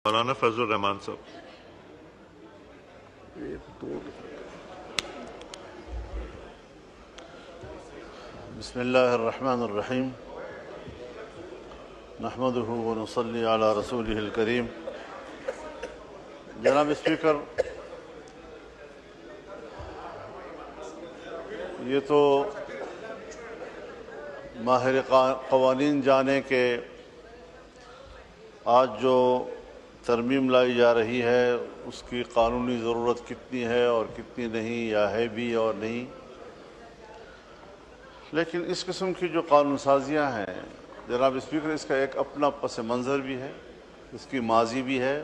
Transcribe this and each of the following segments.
مولانا فضل الرحمان صاحب. بسم اللہ الرحمن الرحیم نحمدہ ونصلی علی رسولہ الکریم. جناب اسپیکر، یہ تو ماہر قوانین جانے کہ آج جو ترمیم لائی جا رہی ہے اس کی قانونی ضرورت کتنی ہے اور کتنی نہیں، یا ہے بھی اور نہیں. لیکن اس قسم کی جو قانون سازیاں ہیں جناب اسپیکر، اس کا ایک اپنا پس منظر بھی ہے، اس کی ماضی بھی ہے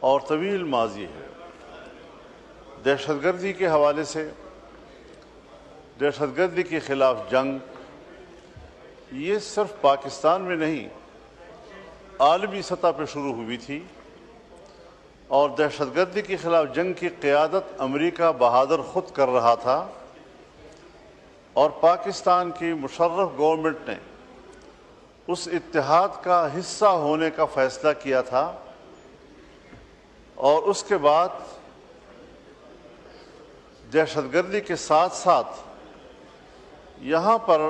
اور طویل ماضی ہے. دہشت گردی کے حوالے سے، دہشت گردی کے خلاف جنگ یہ صرف پاکستان میں نہیں عالمی سطح پہ شروع ہوئی تھی، اور دہشت گردی کے خلاف جنگ کی قیادت امریکہ بہادر خود کر رہا تھا، اور پاکستان کی مشرف گورنمنٹ نے اس اتحاد کا حصہ ہونے کا فیصلہ کیا تھا. اور اس کے بعد دہشت گردی کے ساتھ ساتھ یہاں پر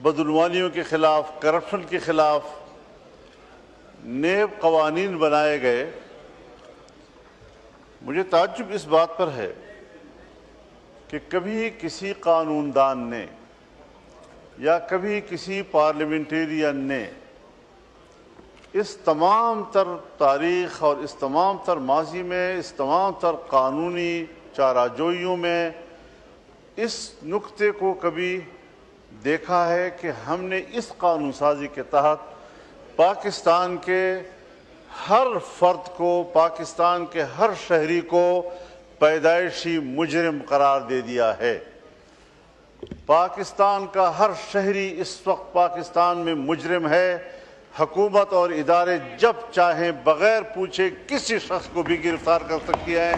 بدعنوانیوں کے خلاف، کرپشن کے خلاف نیب قوانین بنائے گئے. مجھے تعجب اس بات پر ہے کہ کبھی کسی قانون دان نے یا کبھی کسی پارلیمنٹیرین نے اس تمام تر تاریخ اور اس تمام تر ماضی میں، اس تمام تر قانونی چارہ-جوئیوں میں اس نقطے کو کبھی دیکھا ہے کہ ہم نے اس قانون سازی کے تحت پاکستان کے ہر فرد کو، پاکستان کے ہر شہری کو پیدائشی مجرم قرار دے دیا ہے. پاکستان کا ہر شہری اس وقت پاکستان میں مجرم ہے. حکومت اور ادارے جب چاہیں بغیر پوچھے کسی شخص کو بھی گرفتار کر سکتی ہیں،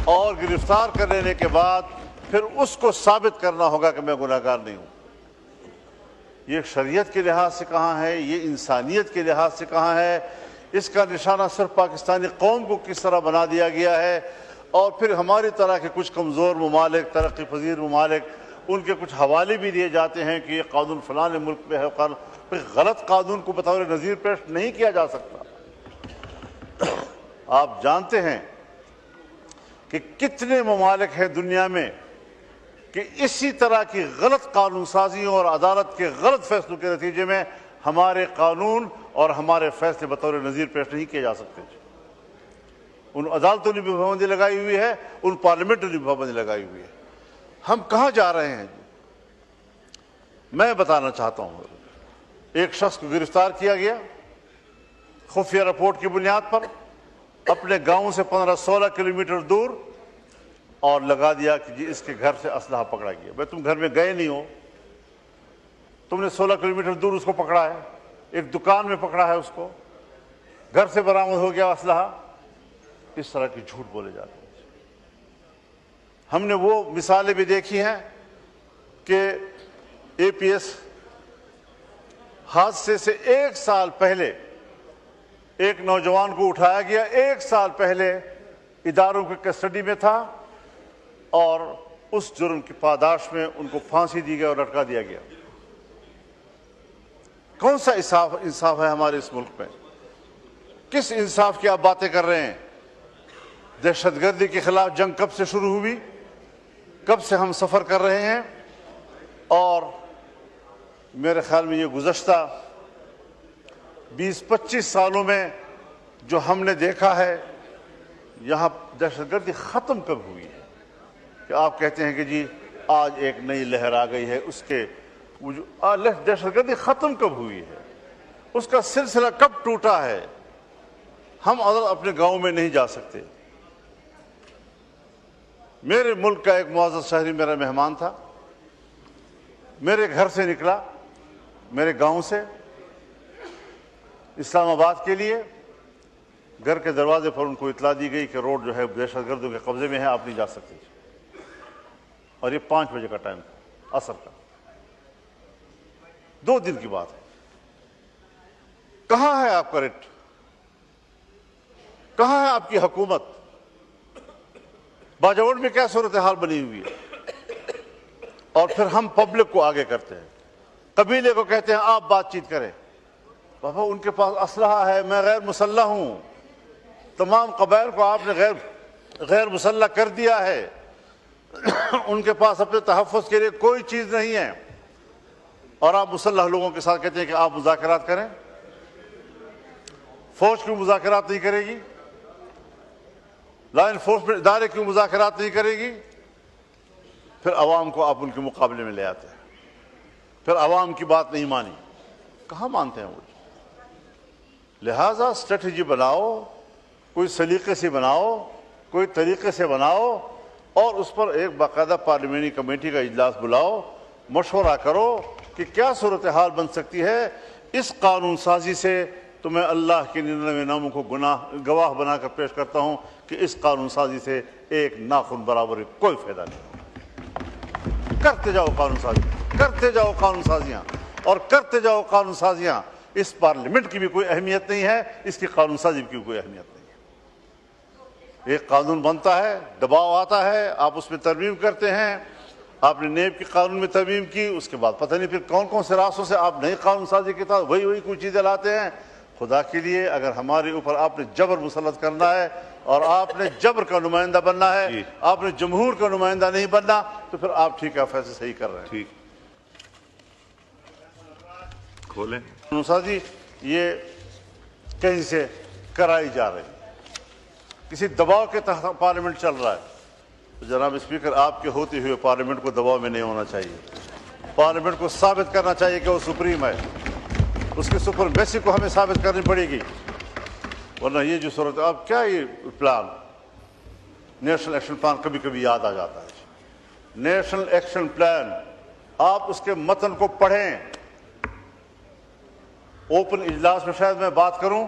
اور گرفتار کر لینے کے بعد پھر اس کو ثابت کرنا ہوگا کہ میں گناہگار نہیں ہوں. یہ شریعت کے لحاظ سے کہاں ہے، یہ انسانیت کے لحاظ سے کہاں ہے؟ اس کا نشانہ صرف پاکستانی قوم کو کس طرح بنا دیا گیا ہے. اور پھر ہماری طرح کے کچھ کمزور ممالک، ترقی پذیر ممالک، ان کے کچھ حوالے بھی دیے جاتے ہیں کہ یہ قانون فلاں ملک میں ہے. غلط قانون کو بطور نظیر پیش نہیں کیا جا سکتا. آپ جانتے ہیں کہ کتنے ممالک ہیں دنیا میں کہ اسی طرح کی غلط قانون سازیوں اور عدالت کے غلط فیصلوں کے نتیجے میں ہمارے قانون اور ہمارے فیصلے بطور نظیر پیش نہیں کیے جا سکتے. ان عدالتوں نے بھی پابندی لگائی ہوئی ہے، ان پارلیمنٹوں نے بھی پابندی لگائی ہوئی ہے. ہم کہاں جا رہے ہیں؟ میں بتانا چاہتا ہوں، ایک شخص کو گرفتار کیا گیا خفیہ رپورٹ کی بنیاد پر اپنے گاؤں سے 15-16 کلومیٹر دور، اور لگا دیا کہ جی اس کے گھر سے اسلحہ پکڑا گیا. بھائی تم گھر میں گئے نہیں ہو، تم نے 16 کلومیٹر دور اس کو پکڑا ہے، ایک دکان میں پکڑا ہے اس کو، گھر سے برآمد ہو گیا اسلحہ. اس طرح کی جھوٹ بولے جاتے ہیں. ہم نے وہ مثالیں بھی دیکھی ہیں کہ اے پی ایس حادثے سے 1 سال پہلے ایک نوجوان کو اٹھایا گیا، 1 سال پہلے اداروں کے کسٹڈی میں تھا، اور اس جرم کی پاداش میں ان کو پھانسی دی گئی اور لٹکا دیا گیا. کون سا انصاف ہے ہمارے اس ملک میں؟ کس انصاف کی آپ باتیں کر رہے ہیں؟ دہشت گردی کے خلاف جنگ کب سے شروع ہوئی، کب سے ہم سفر کر رہے ہیں، اور میرے خیال میں یہ گزشتہ 20-25 سالوں میں جو ہم نے دیکھا ہے، یہاں دہشت گردی ختم کب ہوئی ہے؟ کہ آپ کہتے ہیں کہ جی آج ایک نئی لہر آ گئی ہے. اس کے دہشت گردی ختم کب ہوئی ہے؟ اس کا سلسلہ کب ٹوٹا ہے؟ ہم اپنے گاؤں میں نہیں جا سکتے. میرے ملک کا ایک معزز شہری میرا مہمان تھا، میرے گھر سے نکلا، میرے گاؤں سے اسلام آباد کے لیے. گھر کے دروازے پر ان کو اطلاع دی گئی کہ روڈ جو ہے دہشت گردوں کے قبضے میں ہے، آپ نہیں جا سکتے. اور یہ 5 بجے کا ٹائم تھا، عصر کا. 2 دن کی بات ہے. کہاں ہے آپ کا ریٹ؟ کہاں ہے آپ کی حکومت؟ باجوڑ میں کیا صورتحال بنی ہوئی ہے؟ اور پھر ہم پبلک کو آگے کرتے ہیں، قبیلے کو کہتے ہیں آپ بات چیت کریں۔ بابا ان کے پاس اسلحہ ہے، میں غیر مسلح ہوں۔ تمام قبائل کو آپ نے غیر مسلح کر دیا ہے۔ ان کے پاس اپنے تحفظ کے لیے کوئی چیز نہیں ہے، اور آپ مسلح لوگوں کے ساتھ کہتے ہیں کہ آپ مذاکرات کریں۔ فوج کیوں مذاکرات نہیں کرے گی؟ لا انفورسمنٹ ادارے کیوں مذاکرات نہیں کرے گی؟ پھر عوام کو آپ ان کے مقابلے میں لے آتے ہیں، پھر عوام کی بات نہیں مانی۔ کہاں مانتے ہیں وہ؟ لہٰذا اسٹریٹجی بناؤ، کوئی سلیقے سے بناؤ، کوئی طریقے سے بناؤ، اور اس پر ایک باقاعدہ پارلیمانی کمیٹی کا اجلاس بلاؤ، مشورہ کرو کہ کیا صورتحال بن سکتی ہے۔ اس قانون سازی سے تو میں اللہ کے 99 ناموں کو گواہ بنا کر پیش کرتا ہوں کہ اس قانون سازی سے ایک ناخن برابر کوئی فائدہ نہیں۔ کرتے جاؤ قانون سازی، کرتے جاؤ قانون سازیاں، اور کرتے جاؤ قانون سازیاں۔ اس پارلیمنٹ کی بھی کوئی اہمیت نہیں ہے، اس کی قانون سازی کی کوئی اہمیت نہیں ہے۔ ایک قانون بنتا ہے، دباؤ آتا ہے، آپ اس میں ترمیم کرتے ہیں۔ آپ نے نیب کی قانون میں ترمیم کی، اس کے بعد پتہ نہیں پھر کون کون سے راستوں سے آپ نئی قانون سازی کے تحت وہی کوئی چیزیں لاتے ہیں۔ خدا کے لیے اگر ہمارے اوپر آپ نے جبر مسلط کرنا ہے، اور آپ نے جبر کا نمائندہ بننا ہے، آپ نے جمہور کا نمائندہ نہیں بننا، تو پھر آپ ٹھیک ہے، فیصلے صحیح کر رہے ہیں۔ ٹھیک کھولیں۔ قانون سازی یہ کہیں سے کرائی جا رہی ہے، کسی دباؤ کے تحت پارلیمنٹ چل رہا ہے۔ جناب اسپیکر، آپ کے ہوتے ہوئے پارلیمنٹ کو دباؤ میں نہیں ہونا چاہیے۔ پارلیمنٹ کو ثابت کرنا چاہیے کہ وہ سپریم ہے، اس کی سپرمیسی کو ہمیں ثابت کرنی پڑے گی، ورنہ یہ جو صورت، اب کیا یہ پلان، نیشنل ایکشن پلان کبھی کبھی یاد آ جاتا ہے۔ نیشنل ایکشن پلان، آپ اس کے متن کو پڑھیں۔ اوپن اجلاس میں شاید میں بات کروں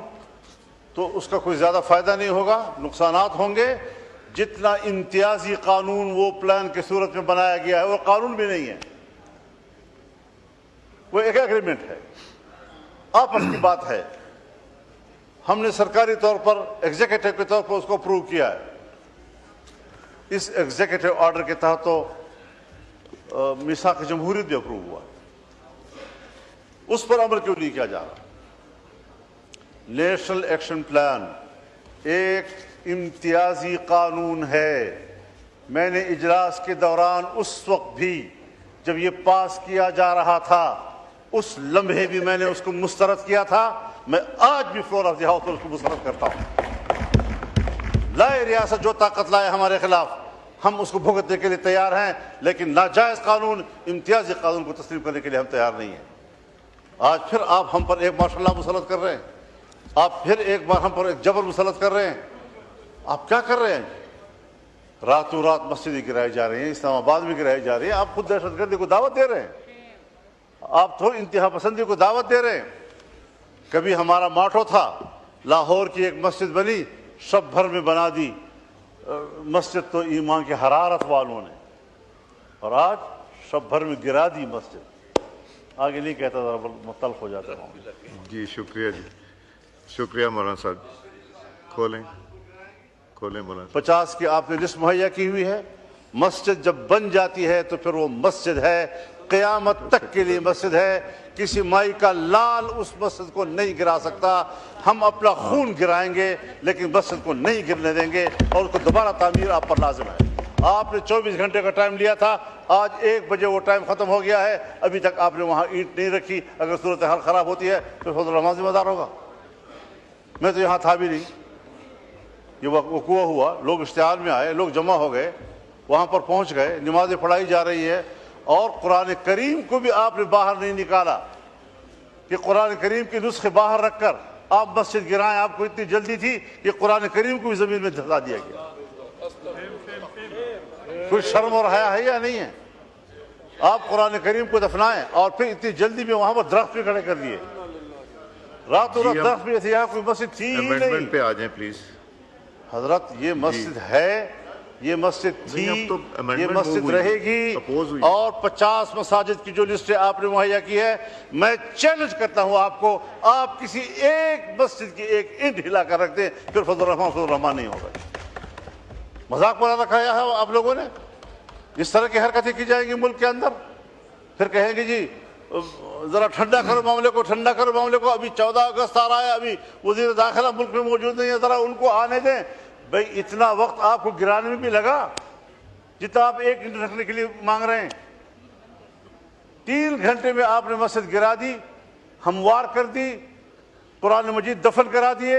تو اس کا کوئی زیادہ فائدہ نہیں ہوگا، نقصانات ہوں گے۔ جتنا امتیازی قانون وہ پلان کی صورت میں بنایا گیا ہے، وہ قانون بھی نہیں ہے، وہ ایک ایگریمنٹ ہے، آپس کی بات ہے۔ ہم نے سرکاری طور پر، ایگزیکٹو کے طور پر اس کو اپروو کیا ہے۔ اس ایگزیکٹو آرڈر کے تحت تو میثاق جمہوریت بھی اپروو ہوا، اس پر عمل کیوں نہیں کیا جا رہا؟ نیشنل ایکشن پلان ایک امتیازی قانون ہے۔ میں نے اجلاس کے دوران اس وقت بھی جب یہ پاس کیا جا رہا تھا، اس لمحے بھی میں نے اس کو مسترد کیا تھا، میں آج بھی فلور آف دی ہاؤس پر اس کو مسترد کرتا ہوں۔ لائے ریاست جو طاقت لائے ہمارے خلاف، ہم اس کو بھگتنے کے لیے تیار ہیں، لیکن ناجائز قانون، امتیازی قانون کو تسلیم کرنے کے لیے ہم تیار نہیں ہیں۔ آج پھر آپ ہم پر ایک مارشل لا مسلط کر رہے ہیں، آپ پھر ایک بار ہم پر ایک جبر مسلط کر رہے ہیں۔ آپ کیا کر رہے ہیں؟ راتوں رات مسجدیں گرائی جا رہی ہیں، اسلام آباد میں گرائی جا رہی ہیں، آپ خود دہشت گردی کو دعوت دے رہے ہیں، آپ تو انتہا پسندی کو دعوت دے رہے ہیں۔ کبھی ہمارا ماٹو تھا، لاہور کی ایک مسجد بنی، شب بھر میں بنا دی مسجد تو ایمان کی حرارت والوں نے، اور آج شب بھر میں گرا دی مسجد۔ آگے نہیں کہتا، ذرا مختلف ہو جاتا ہوں۔ جی شکریہ، جی شکریہ مولانا صاحب۔ کھولیں مولانا۔ 50 کی آپ نے لسٹ مہیا کی ہوئی ہے۔ مسجد جب بن جاتی ہے تو پھر وہ مسجد ہے، قیامت تک کے لیے مسجد ہے۔ کسی مائی کا لال اس مسجد کو نہیں گرا سکتا۔ ہم اپنا خون گرائیں گے لیکن مسجد کو نہیں گرنے دیں گے، اور اس کو دوبارہ تعمیر آپ پر لازم ہے۔ آپ نے 24 گھنٹے کا ٹائم لیا تھا، آج 1 بجے وہ ٹائم ختم ہو گیا ہے، ابھی تک آپ نے وہاں اینٹ نہیں رکھی۔ اگر صورتحال خراب ہوتی ہے تو فضل الرحمان ذمہ دار ہوگا۔ میں تو یہاں تھا بھی نہیں، یہ وقوع ہوا، لوگ اشتعال میں آئے، لوگ جمع ہو گئے، وہاں پر پہنچ گئے، نمازیں پڑھائی جا رہی ہے، اور قرآن کریم کو بھی آپ نے باہر نہیں نکالا کہ قرآن کریم کے نسخے باہر رکھ کر آپ مسجد گرائیں۔ آپ کو اتنی جلدی تھی کہ قرآن کریم کو بھی زمین میں دھسا دیا گیا۔ کوئی شرم اور حیا ہے یا نہیں ہے؟ آپ قرآن کریم کو دفنائیں، اور پھر اتنی جلدی میں وہاں پر درخت بھی کھڑے کر دیے، راتوں رات درخت بھی تھے، یہاں کوئی مسجد تھی ہی نہیں۔ امینڈمنٹ پہ آ جائیں پلیز۔ حضرت یہ مسجد ہے، یہ مسجد تھی، نہیں، اب تو یہ amendment مسجد ہوئی، رہے گی، oppose ہوئی۔ اور 50 مساجد کی جو لسٹ آپ نے مہیا کی ہے، میں چیلنج کرتا ہوں آپ کو، آپ کسی ایک مسجد کی ایک اینٹ ہلا کر رکھ دیں، پھر فضل الرحمان نہیں ہوگا۔ مذاق بنا رکھا ہے آپ لوگوں نے، اس طرح کی حرکتیں کی جائیں گی ملک کے اندر، پھر کہیں گے جی ذرا ٹھنڈا کرو معاملے کو، ٹھنڈا کرو معاملے کو، ابھی 14 اگست آ رہا ہے، ابھی وزیر داخلہ ملک میں موجود نہیں ہے، ذرا ان کو آنے دیں۔ بھئی اتنا وقت آپ کو گرانے میں بھی لگا جتنا آپ ایک گھنٹے رکھنے کے لیے مانگ رہے ہیں؟ 3 گھنٹے میں آپ نے مسجد گرا دی، ہموار کر دی، قرآن مجید دفن کرا دیے،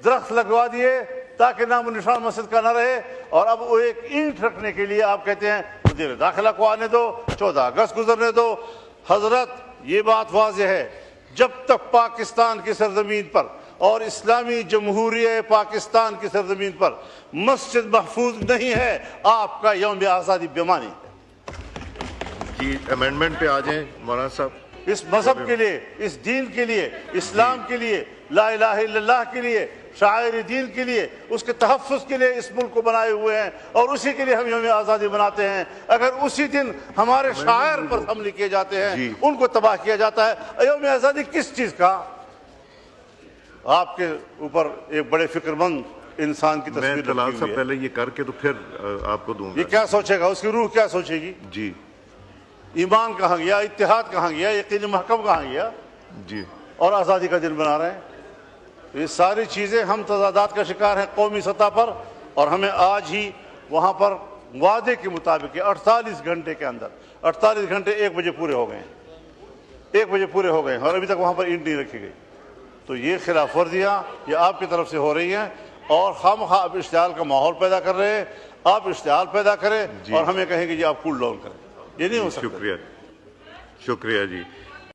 درخت لگوا دیے تاکہ نام و نشان مسجد کا نہ رہے، اور اب وہ ایک اینٹ رکھنے کے لیے آپ کہتے ہیں وزیر داخلہ کو آنے دو، 14 اگست گزرنے دو۔ حضرت یہ بات واضح ہے، جب تک پاکستان کی سرزمین پر اور اسلامی جمہوریہ پاکستان کی سرزمین پر مسجد محفوظ نہیں ہے، آپ کا یوم آزادی بیمانی ہے۔ جی امینڈمنٹ پہ آ جائیں مولانا صاحب۔ اس مذہب کے لیے، اس دین کے لیے، اسلام کے لیے، لا الہ الا اللہ کے لیے، شاعر دین کے لیے، اس کے تحفظ کے لیے اس ملک کو بنائے ہوئے ہیں، اور اسی کے لیے ہم یوم آزادی مناتے ہیں۔ اگر اسی دن ہمارے شاعر پر حملے کیے جاتے ہیں، ان کو تباہ کیا جاتا ہے، یوم آزادی کس چیز کا؟ آپ کے اوپر ایک بڑے فکر مند انسان کی میں تصویر طلال رکھی صاحب ہوئی ہے۔ پہلے یہ کر کے تو پھر آپ کو دوں گا۔ یہ کیا سوچے گا، اس کی روح کیا سوچے گی؟ جی ایمان کہاں گیا، اتحاد کہاں گیا، یقین محکم کہاں گیا، جی اور آزادی کا دن بنا رہے ہیں۔ یہ ساری چیزیں ہم تضادات کا شکار ہیں قومی سطح پر، اور ہمیں آج ہی وہاں پر وعدے کے مطابق 48 گھنٹے کے اندر، 48 گھنٹے 1 بجے پورے ہو گئے ہیں، 1 بجے پورے ہو گئے ہیں، اور ابھی تک وہاں پر اینٹ نہیں رکھی گئی۔ تو یہ خلاف ورزیاں یہ آپ کی طرف سے ہو رہی ہیں، اور خواہ آپ اشتعال کا ماحول پیدا کر رہے ہیں۔ آپ اشتعال پیدا کریں اور ہمیں کہیں کہ جی آپ کول ڈاؤن کریں، یہ نہیں ہو سکتا۔ شکریہ شکریہ جی۔